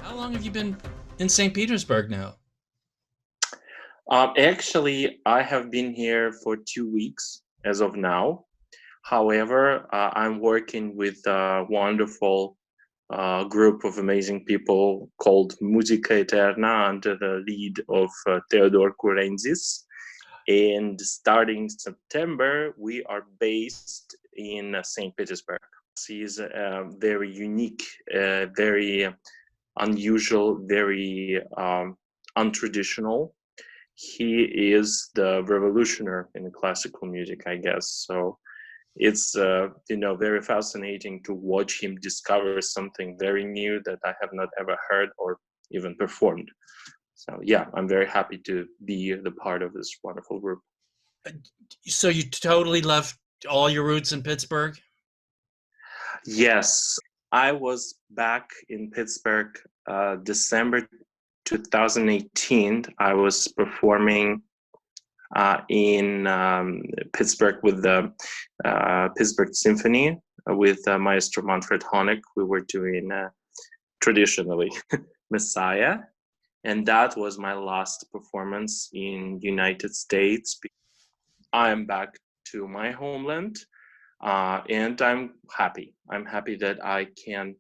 How long have you been in St. Petersburg now? Actually, I have been here for 2 weeks as of now. However, I'm working with a wonderful group of amazing people called Musica Eterna under the lead of Theodore Kurentzis. And starting September, we are based in St. Petersburg. She is very unique, very unusual, very untraditional. He is the revolutionary in classical music, I guess. So it's very fascinating to watch him discover something very new that I have not ever heard or even performed. So yeah, I'm very happy to be the part of this wonderful group. So you totally left all your roots in Pittsburgh? Yes, I was back in Pittsburgh December 2018. I was performing in Pittsburgh with the Pittsburgh Symphony with Maestro Manfred Honeck. We were doing traditionally Messiah, and that was my last performance in United States. I am back to my homeland, and I'm happy. I'm happy that I can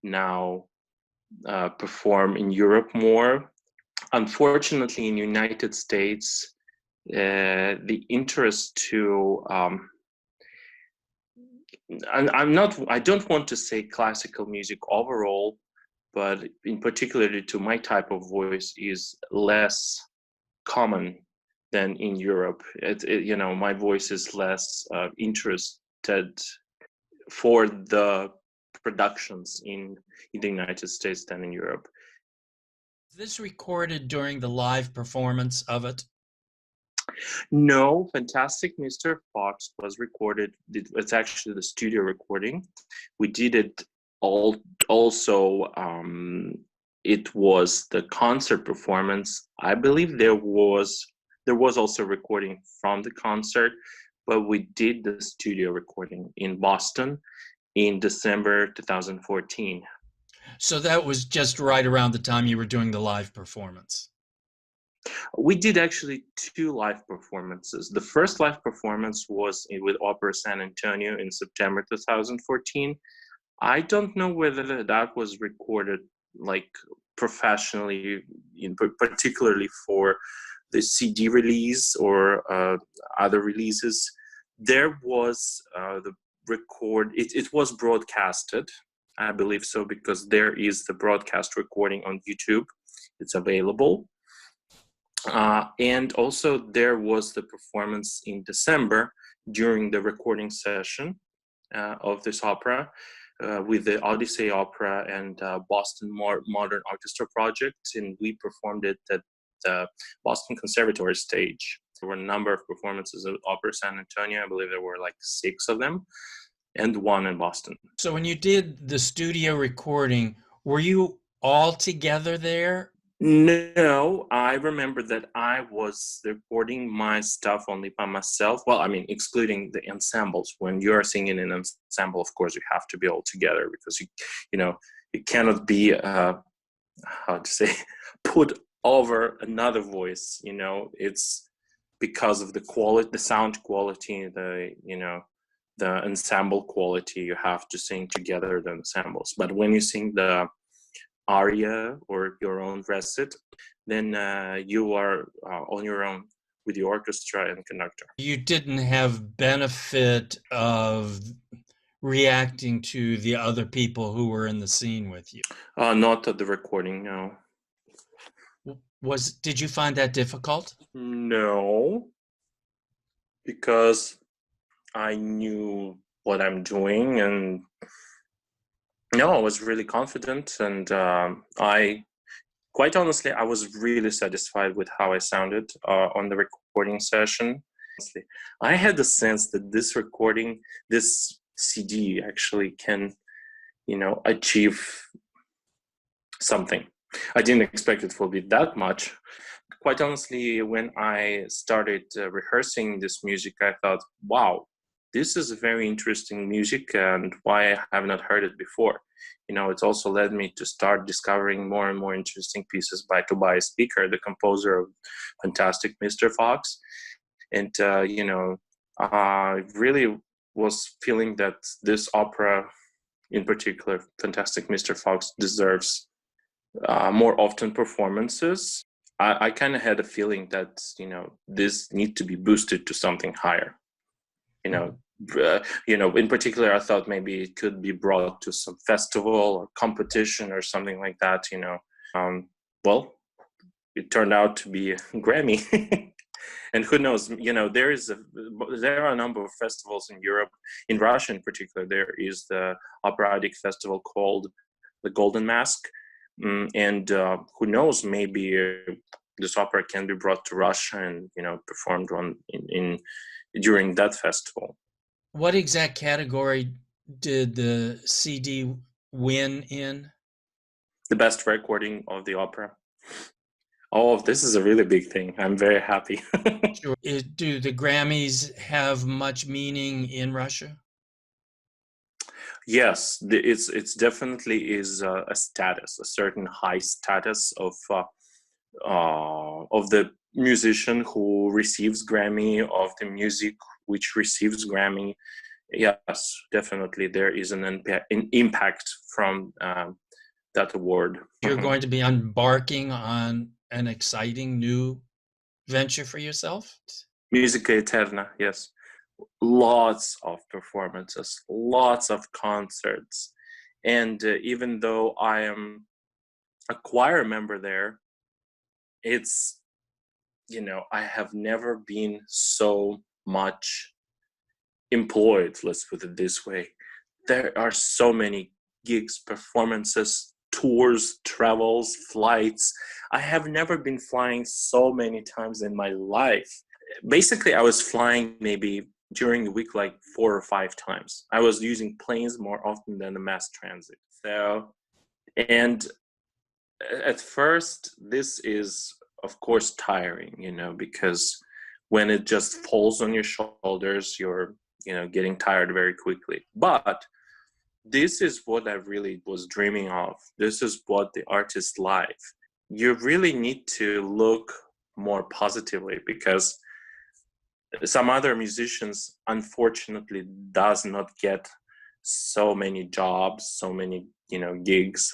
now perform in Europe more. Unfortunately, in United States, the interest to I don't want to say classical music overall, but in particularly to my type of voice is less common than in Europe. My voice is less interested for the productions in the United States than in Europe. Is this recorded during the live performance of it? No, Fantastic Mr. Fox was recorded. It's actually the studio recording. We did it also. It was the concert performance. I believe there was also recording from the concert, but we did the studio recording in Boston in December 2014. So that was just right around the time you were doing the live performance. We did actually 2 live performances. The first live performance was with Opera San Antonio in September 2014. I don't know whether that was recorded like professionally, particularly for the CD release or other releases. There was the record. It was broadcasted, I believe so, because there is the broadcast recording on YouTube. It's available. And also there was the performance in December during the recording session of this opera with the Odyssey Opera and Boston Modern Orchestra project, and we performed it at the Boston Conservatory stage. There were a number of performances at Opera San Antonio. I believe there were like 6 of them, and 1 in Boston. So when you did the studio recording, were you all together there? No, I remember that I was recording my stuff only by myself. Well, I mean, excluding the ensembles. When you're singing in an ensemble, of course, you have to be all together because you cannot be put over another voice. It's because of the quality, the sound quality, the ensemble quality. You have to sing together the ensembles. But when you sing the aria or your own recit, then you are on your own with the orchestra and conductor. You didn't have benefit of reacting to the other people who were in the scene with you? Not at the recording, no. Did you find that difficult? No, because I knew what I'm doing, and no, I was really confident, and I quite honestly, I was really satisfied with how I sounded on the recording session. Honestly, I had the sense that this recording, this CD, actually can, achieve something. I didn't expect it will be that much. Quite honestly, when I started rehearsing this music, I thought, wow, this is a very interesting music, and why I have not heard it before. It's also led me to start discovering more and more interesting pieces by Tobias Speaker, the composer of Fantastic Mr. Fox. And, I really was feeling that this opera, in particular, Fantastic Mr. Fox, deserves more often performances. I kind of had a feeling that this need to be boosted to something higher. You know, in particular, I thought maybe it could be brought to some festival or competition or something like that. Well, it turned out to be a Grammy. And who knows, there are a number of festivals in Europe. In Russia in particular, there is the operatic festival called the Golden Mask. And who knows, maybe this opera can be brought to Russia and performed in during that festival. What exact category did the CD win in? The best recording of the opera. Oh, this is a really big thing. I'm very happy. Sure. Do the Grammys have much meaning in Russia? Yes, it's definitely is a status, a certain high status of the musician who receives Grammy, of the music which receives Grammy. Yes, definitely there is an impact from that award. You're going to be embarking on an exciting new venture for yourself? Musica Eterna, yes. Lots of performances, lots of concerts. And even though I am a choir member there, it's, I have never been so much employed, let's put it this way. There are so many gigs, performances, tours, travels, flights. I have never been flying so many times in my life. Basically, I was flying maybe during the week like 4 or 5 times. I was using planes more often than the mass transit. So, and at first, this is, of course, tiring, because when it just falls on your shoulders, you're, getting tired very quickly. But this is what I really was dreaming of. This is what the artist's life. You really need to look more positively, because some other musicians unfortunately does not get so many jobs, so many gigs,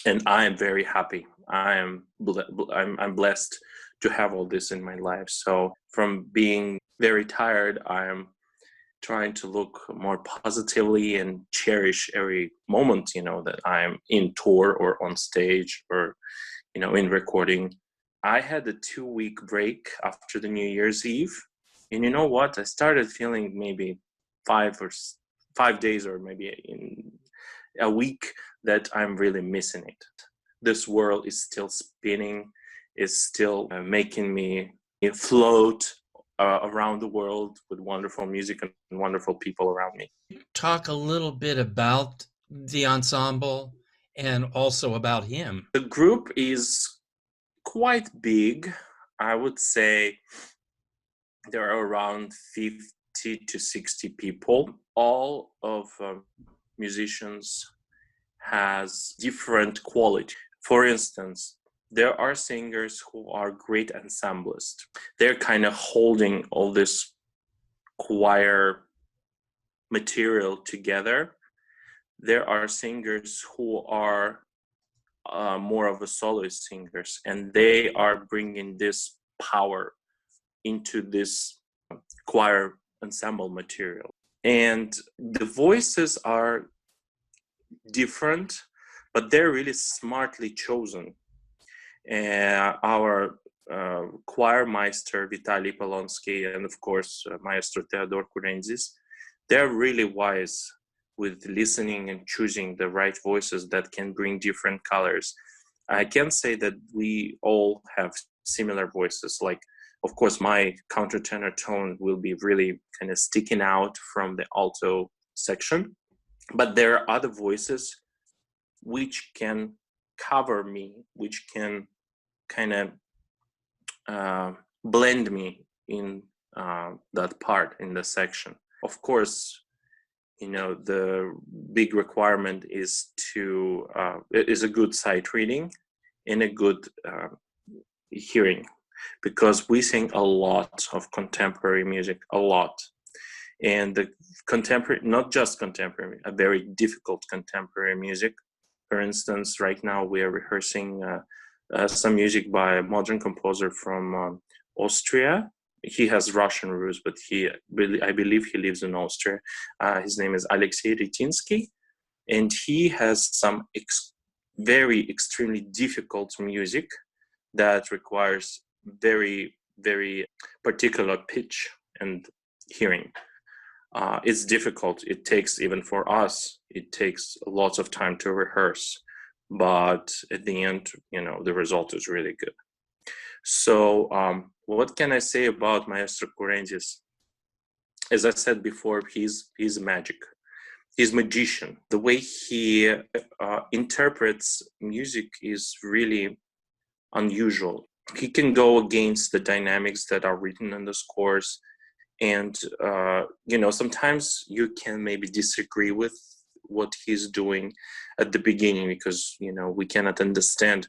and I am very happy. I'm blessed to have all this in my life. So from being very tired, I am trying to look more positively and cherish every moment that I'm in tour or on stage or in recording. I had a 2-week break after the New Year's Eve, and you know what? I started feeling maybe 5 days or maybe in a week that I'm really missing it. This world is still spinning, is still making me float around the world with wonderful music and wonderful people around me. Talk a little bit about the ensemble and also about him. The group is quite big. I would say there are around 50 to 60 people. All of musicians has different quality. For instance, there are singers who are great ensemblists. They're kind of holding all this choir material together. There are singers who are more of a soloist singers, and they are bringing this power into this choir ensemble material. And the voices are different, but they're really smartly chosen. Our choir master Vitaly Polonsky and of course Maestro Theodor Kurenzis, they're really wise with listening and choosing the right voices that can bring different colors. I can say that we all have similar voices. Like, of course, my countertenor tone will be really kind of sticking out from the alto section, but there are other voices which can cover me, which can kind of blend me in that part in the section. Of course, the big requirement is is a good sight reading and a good hearing, because we sing a lot of contemporary music, a lot. And the contemporary, not just contemporary, a very difficult contemporary music. For instance, right now we are rehearsing some music by a modern composer from Austria. He has Russian roots, but I believe he lives in Austria. His name is Alexei Ritinsky, and he has some very extremely difficult music that requires very, very particular pitch and hearing. It's difficult. It takes, even for us, it takes lots of time to rehearse. But at the end, the result is really good. So what can I say about Maestro Kurenzis? As I said before, he's magic. He's magician. The way he interprets music is really unusual. He can go against the dynamics that are written in the scores. And, sometimes you can maybe disagree with what he's doing at the beginning, because, we cannot understand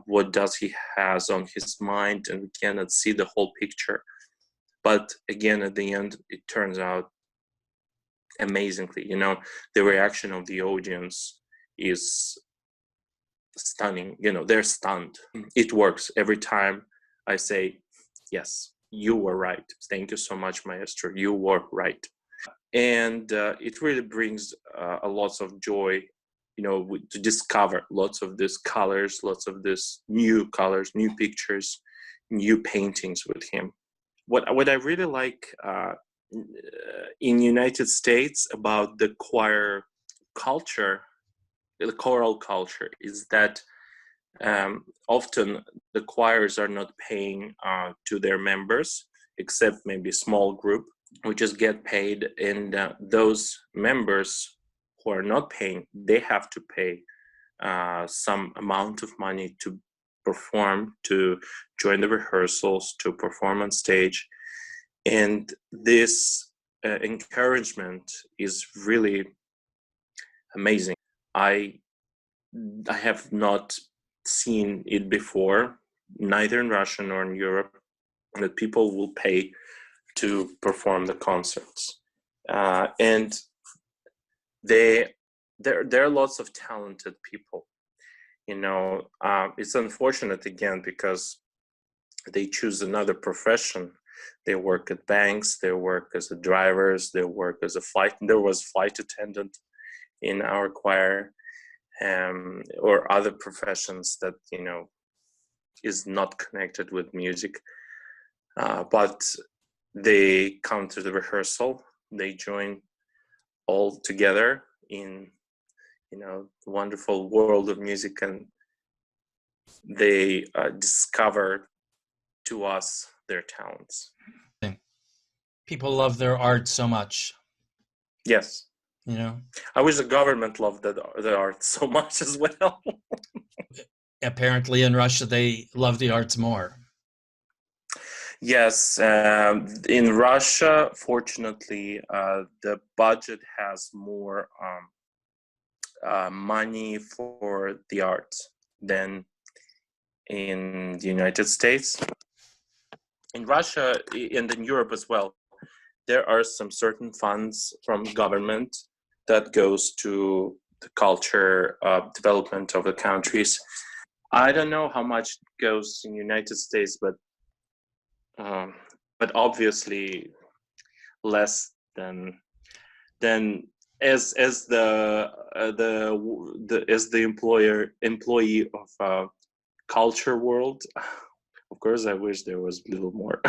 what does he has on his mind, and we cannot see the whole picture. But again, at the end, it turns out amazingly. The reaction of the audience is stunning. They're stunned. It works every time. I say, yes, you were right. Thank you so much, Maestro. You were right. And it really brings a lot of joy, to discover lots of these colors, lots of these new colors, new pictures, new paintings with him. What I really like in United States about the choir culture, the choral culture, is that often the choirs are not paying to their members, except maybe a small group, which just get paid. And those members who are not paying, they have to pay some amount of money to perform, to join the rehearsals, to perform on stage. And this encouragement is really amazing. I have not seen it before, neither in Russia nor in Europe, that people will pay to perform the concerts. And there are lots of talented people. It's unfortunate, again, because they choose another profession. They work at banks, they work as a drivers, they work as there was flight attendant in our choir, or other professions that, is not connected with music. But they come to the rehearsal, they join all together in, the wonderful world of music, and they discover to us their talents. People love their art so much. Yes. I wish the government loved the art so much as well. Apparently in Russia, they love the arts more. Yes. In Russia, fortunately, the budget has more money for the arts than in the United States. In Russia and in Europe as well, there are some certain funds from government that goes to the culture development of the countries. I don't know how much goes in the United States, but obviously less than then as the employee of culture world, of course I wish there was a little more.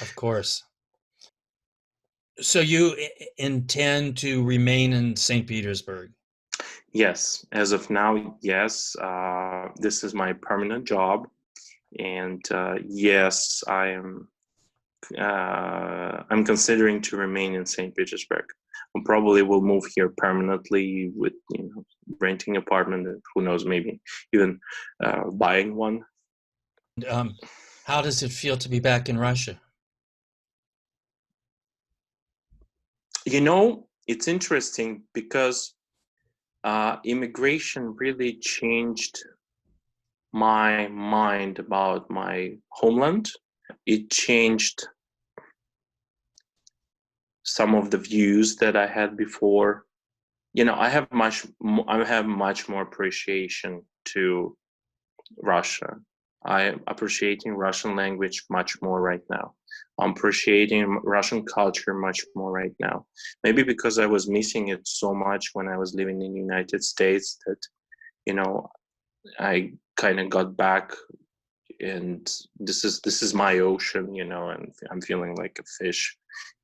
Of course. So you intend to remain in St. Petersburg? Yes, as of now, yes. This is my permanent job, and yes, I'm considering to remain in St. Petersburg. I probably will move here permanently with renting apartment, and who knows, maybe even buying one. How does it feel to be back in Russia? It's interesting because immigration really changed my mind about my homeland. It changed some of the views that I had before. I have much more appreciation to Russia. I'm appreciating Russian language much more right now. I'm appreciating Russian culture much more right now. Maybe because I was missing it so much when I was living in the United States that, I kind of got back, and this is my ocean, and I'm feeling like a fish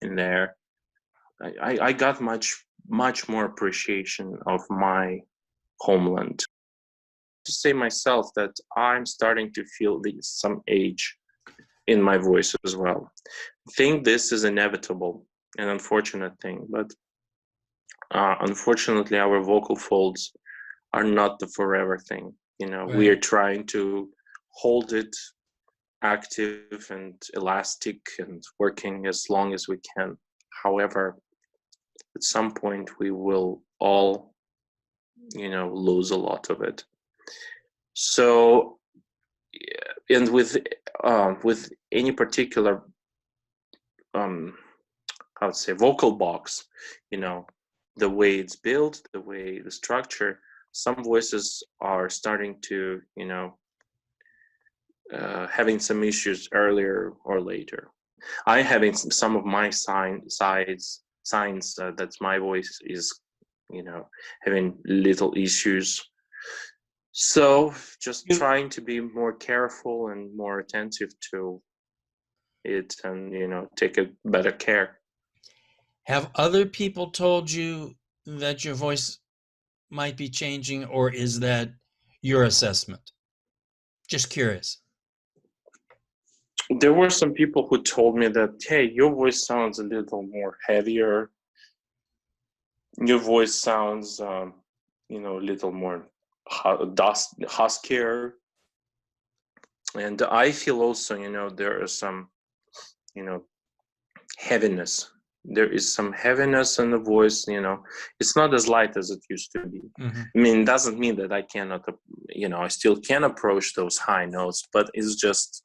in there. I got much more appreciation of my homeland. To say myself that I'm starting to feel some age in my voice as well. I think this is inevitable, an unfortunate thing, but unfortunately our vocal folds are not the forever thing. We Right. are trying to hold it active and elastic and working as long as we can. However, at some point we will all lose a lot of it. So, and with any particular I would say vocal box, the way it's built, the structure, some voices are starting to having some issues earlier or later. I having some of my signs that my voice is having little issues. So just trying to be more careful and more attentive to it, and take a better care. Have other people told you that your voice might be changing, or is that your assessment? Just curious. There were some people who told me that, hey, your voice sounds a little more heavier. Your voice sounds, a little more huskier. And I feel also, there is some, heaviness. There is some heaviness in the voice. It's not as light as it used to be. Mm-hmm. I mean, it doesn't mean that I cannot, I still can approach those high notes, but it's just,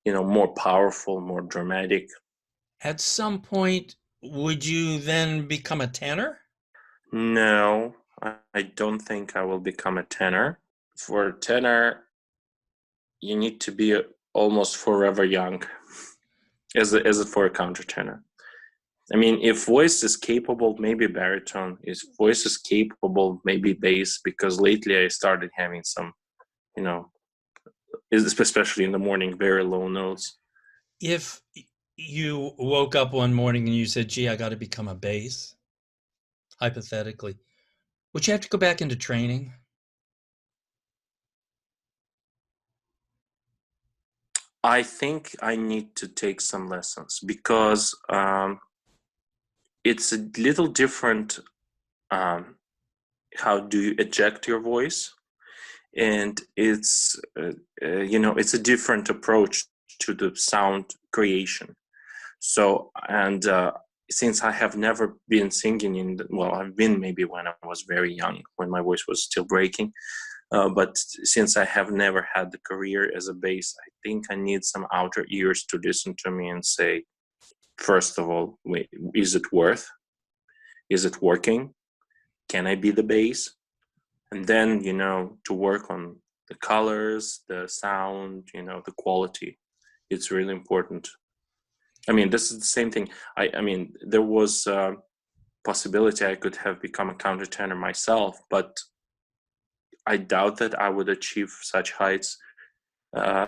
more powerful, more dramatic. At some point, would you then become a tenor? No, I don't think I will become a tenor. For a tenor, you need to be almost forever young, as it for a countertenor. I mean, if voice is capable, maybe baritone. If voice is capable, maybe bass. Because lately I started having some, especially in the morning, very low notes. If you woke up one morning and you said, gee, I got to become a bass, hypothetically, would you have to go back into training? I think I need to take some lessons because it's a little different. How do you eject your voice? And it's it's a different approach to the sound creation. So, and since I have never been singing I've been maybe when I was very young, when my voice was still breaking, but since I have never had the career as a bass, I think I need some outer ears to listen to me and say, first of all, wait, is it working? Can I be the bass? And then to work on the colors, the sound, the quality. It's really important. I mean, this is the same thing. I mean, there was possibility I could have become a countertenor myself, but I doubt that I would achieve such heights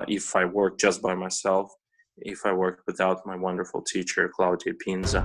if I worked just by myself, if I worked without my wonderful teacher, Claudia Pinza.